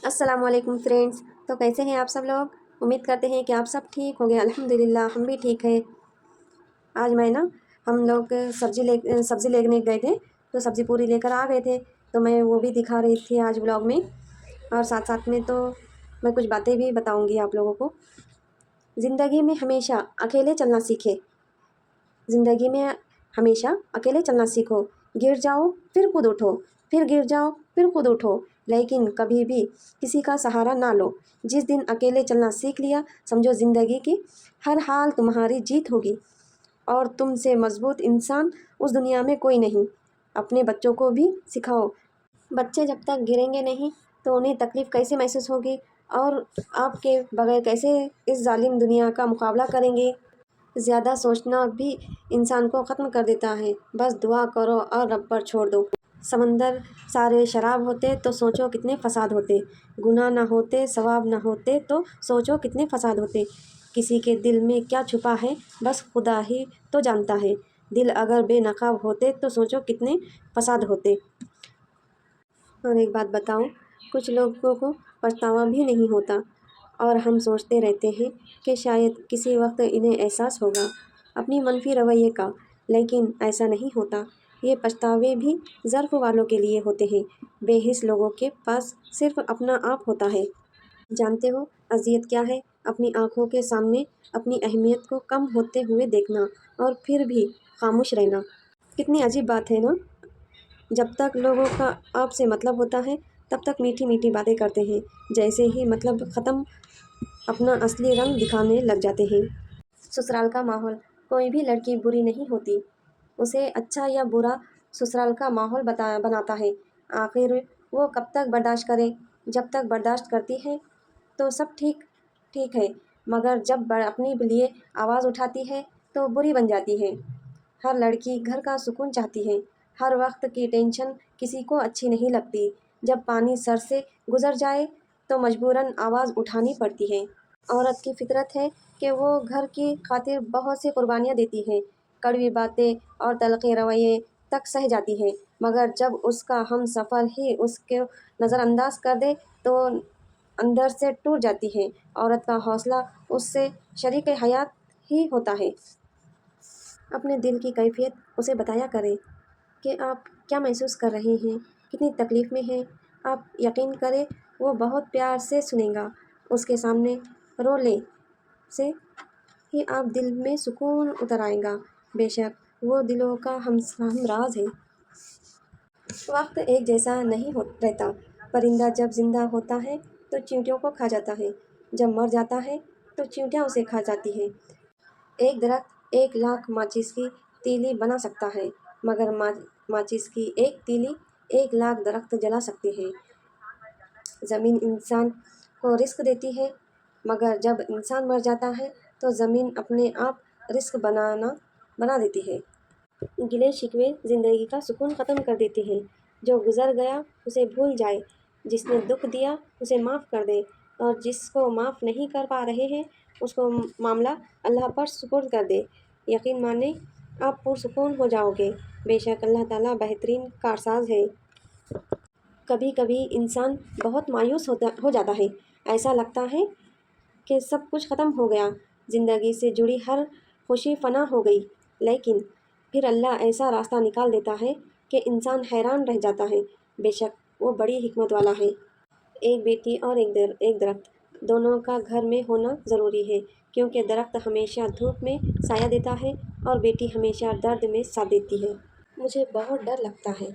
अस्सलाम वालेकुम फ्रेंड्स। तो कैसे हैं आप सब लोग? उम्मीद करते हैं कि आप सब ठीक हो गए। अल्हम्दुलिल्लाह हम भी ठीक है। आज हम लोग सब्ज़ी लेने गए थे, तो सब्ज़ी पूरी लेकर आ गए थे, तो मैं वो भी दिखा रही थी आज व्लॉग में। और साथ साथ में तो मैं कुछ बातें भी बताऊंगी आप लोगों को। ज़िंदगी में हमेशा अकेले चलना सीखें। ज़िंदगी में हमेशा अकेले चलना सीखो। गिर जाओ फिर खुद उठो, फिर गिर जाओ फिर खुद उठो, लेकिन कभी भी किसी का सहारा ना लो। जिस दिन अकेले चलना सीख लिया, समझो ज़िंदगी की हर हाल तुम्हारी जीत होगी, और तुमसे मजबूत इंसान उस दुनिया में कोई नहीं। अपने बच्चों को भी सिखाओ। बच्चे जब तक गिरेंगे नहीं तो उन्हें तकलीफ़ कैसे महसूस होगी, और आपके बगैर कैसे इस जालिम दुनिया का मुकाबला करेंगे। ज़्यादा सोचना भी इंसान को ख़त्म कर देता है। बस दुआ करो और रब पर छोड़ दो। समंदर सारे शराब होते तो सोचो कितने फसाद होते। गुनाह ना होते, सवाब ना होते तो सोचो कितने फसाद होते। किसी के दिल में क्या छुपा है बस खुदा ही तो जानता है। दिल अगर बेनकाब होते तो सोचो कितने फसाद होते। और एक बात बताऊं, कुछ लोगों को पछतावा भी नहीं होता, और हम सोचते रहते हैं कि शायद किसी वक्त इन्हें एहसास होगा अपनी मनफी रवैये का, लेकिन ऐसा नहीं होता। ये पछतावे भी ज़र्फ़ वालों के लिए होते हैं। बेहिस लोगों के पास सिर्फ अपना आप होता है। जानते हो अज़ियत क्या है? अपनी आँखों के सामने अपनी अहमियत को कम होते हुए देखना, और फिर भी खामोश रहना। कितनी अजीब बात है ना। जब तक लोगों का आपसे मतलब होता है, तब तक मीठी मीठी बातें करते हैं। जैसे ही मतलब ख़त्म, अपना असली रंग दिखाने लग जाते हैं। ससुराल का माहौल। कोई भी लड़की बुरी नहीं होती, उसे अच्छा या बुरा ससुराल का माहौल बनाता है। आखिर वो कब तक बर्दाश्त करे? जब तक बर्दाश्त करती है तो सब ठीक ठीक है, मगर जब अपने लिए आवाज़ उठाती है तो बुरी बन जाती है। हर लड़की घर का सुकून चाहती है। हर वक्त की टेंशन किसी को अच्छी नहीं लगती। जब पानी सर से गुजर जाए तो मजबूरन आवाज़ उठानी पड़ती है। औरत की फितरत है कि वो घर की खातिर बहुत सी कुर्बानियाँ देती है। कड़वी बातें और तलख़ी रवैये तक सह जाती है, मगर जब उसका हम सफ़र ही उसके नज़रअंदाज कर दे तो अंदर से टूट जाती है। औरत का हौसला उससे शरीक हयात ही होता है। अपने दिल की कैफियत उसे बताया करें कि आप क्या महसूस कर रहे हैं, कितनी तकलीफ़ में हैं। आप यकीन करें, वो बहुत प्यार से सुनेगा। उसके सामने रो ले से ही आप दिल में सुकून उतर आएगा। बेशक वो दिलों का हमराज है। वक्त एक जैसा नहीं रहता। परिंदा जब जिंदा होता है तो चींटियों को खा जाता है, जब मर जाता है तो चींटियाँ उसे खा जाती है। एक दरख्त 1 लाख माचिस की तीली बना सकता है, मगर माचिस की एक तीली 1 लाख दरख्त जला सकती है। ज़मीन इंसान को रिस्क देती है, मगर जब इंसान मर जाता है तो ज़मीन अपने आप रिस्क बना देती है। गिले शिकवे ज़िंदगी का सुकून ख़त्म कर देते हैं। जो गुज़र गया उसे भूल जाए, जिसने दुख दिया उसे माफ़ कर दे, और जिसको माफ़ नहीं कर पा रहे हैं उसको मामला अल्लाह पर सुपुर्द कर दे। यकीन माने आप पुरसुकून हो जाओगे। बेशक अल्लाह ताला बेहतरीन कारसाज है। कभी कभी इंसान बहुत मायूस हो जाता है। ऐसा लगता है कि सब कुछ ख़त्म हो गया, ज़िंदगी से जुड़ी हर खुशी फना हो गई। लेकिन फिर अल्लाह ऐसा रास्ता निकाल देता है कि इंसान हैरान रह जाता है। बेशक वो बड़ी हिकमत वाला है। एक बेटी और एक दरख्त, दोनों का घर में होना ज़रूरी है, क्योंकि दरख्त हमेशा धूप में साया देता है और बेटी हमेशा दर्द में साथ देती है। मुझे बहुत डर लगता है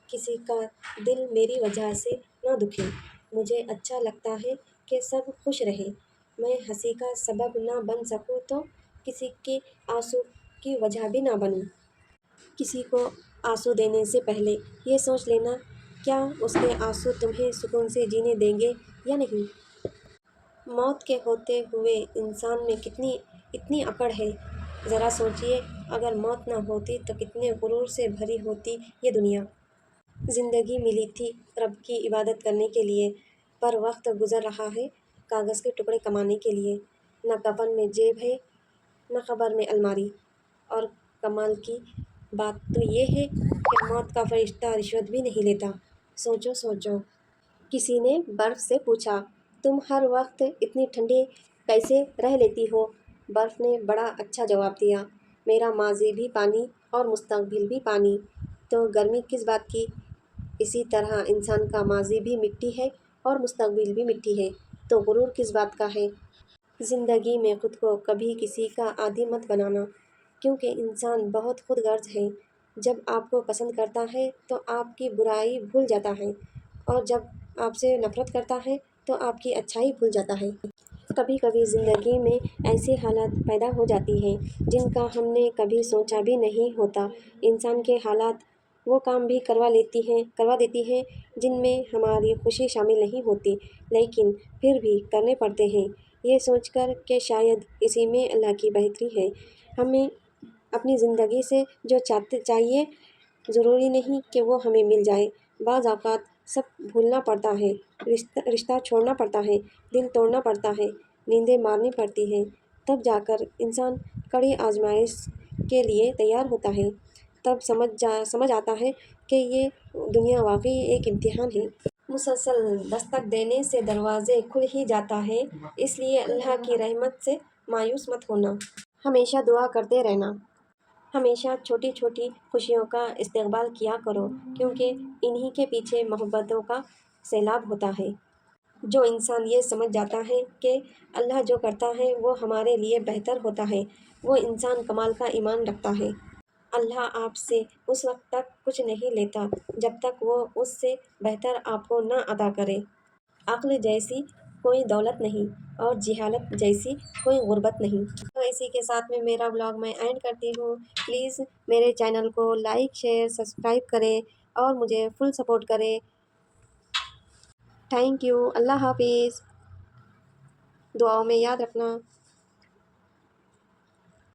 किसी का दिल मेरी वजह से ना दुखे। मुझे अच्छा लगता है कि सब खुश रहे। मैं हंसी का सबब ना बन सकूं तो किसी के आंसू की वजह भी ना बनूं। किसी को आंसू देने से पहले ये सोच लेना, क्या उसके आंसू तुम्हें सुकून से जीने देंगे या नहीं। मौत के होते हुए इंसान में कितनी इतनी अकड़ है। ज़रा सोचिए, अगर मौत ना होती तो कितने गुरूर से भरी होती ये दुनिया। ज़िंदगी मिली थी रब की इबादत करने के लिए, पर वक्त गुज़र रहा है कागज़ के टुकड़े कमाने के लिए। न कफन में जेब है, न खबर में अलमारी। और कमाल की बात तो ये है कि मौत का फरिश्ता रिश्वत भी नहीं लेता। सोचो सोचो, کسی نے برف سے پوچھا، تم ہر وقت اتنی ٹھنڈی کیسے رہ لیتی ہو؟ برف نے بڑا اچھا جواب دیا، میرا ماضی بھی پانی اور مستقبل بھی پانی، تو گرمی کس بات کی؟ اسی طرح انسان کا ماضی بھی مٹی ہے اور مستقبل بھی مٹی ہے، تو غرور کس بات کا ہے؟ زندگی میں خود کو کبھی کسی کا عادی مت بنانا، کیونکہ انسان بہت خود غرض ہے۔ جب آپ کو پسند کرتا ہے تو آپ کی برائی بھول جاتا ہے، اور جب آپ سے نفرت کرتا ہے تو آپ کی اچھائی بھول جاتا ہے۔ کبھی کبھی زندگی میں ایسی حالات پیدا ہو جاتی ہیں جن کا ہم نے کبھی سوچا بھی نہیں ہوتا۔ انسان کے حالات وہ کام بھی کروا دیتی ہیں جن میں ہماری خوشی شامل نہیں ہوتی، لیکن پھر بھی کرنے پڑتے ہیں، یہ سوچ کر کہ شاید اسی میں اللہ کی بہتری ہے۔ ہمیں اپنی زندگی سے جو چاہیے ضروری نہیں کہ وہ ہمیں مل جائے۔ بعض اوقات سب بھولنا پڑتا ہے، رشتہ چھوڑنا پڑتا ہے، دل توڑنا پڑتا ہے، نیندیں مارنی پڑتی ہیں، تب جا کر انسان کڑی آزمائش کے لیے تیار ہوتا ہے۔ تب سمجھ آتا ہے کہ یہ دنیا واقعی ایک امتحان ہے۔ مسلسل دستک دینے سے دروازے کھل ہی جاتا ہے، اس لیے اللہ کی رحمت سے مایوس مت ہونا۔ ہمیشہ دعا کرتے رہنا۔ ہمیشہ چھوٹی چھوٹی خوشیوں کا استقبال کیا کرو، کیونکہ انہی کے پیچھے محبتوں کا سیلاب ہوتا ہے۔ جو انسان یہ سمجھ جاتا ہے کہ اللہ جو کرتا ہے وہ ہمارے لیے بہتر ہوتا ہے، وہ انسان کمال کا ایمان رکھتا ہے۔ اللہ آپ سے اس وقت تک کچھ نہیں لیتا جب تک وہ اس سے بہتر آپ کو نہ عطا کرے۔ عقل جیسی کوئی دولت نہیں اور جہالت جیسی کوئی غربت نہیں۔ تو اسی کے ساتھ میں میرا بلاگ میں اینڈ کرتی ہوں۔ پلیز میرے چینل کو لائک، شیئر، سبسکرائب کریں اور مجھے فل سپورٹ کریں۔ Thank you. اللہ حافظ۔ دعاؤں میں یاد رکھنا۔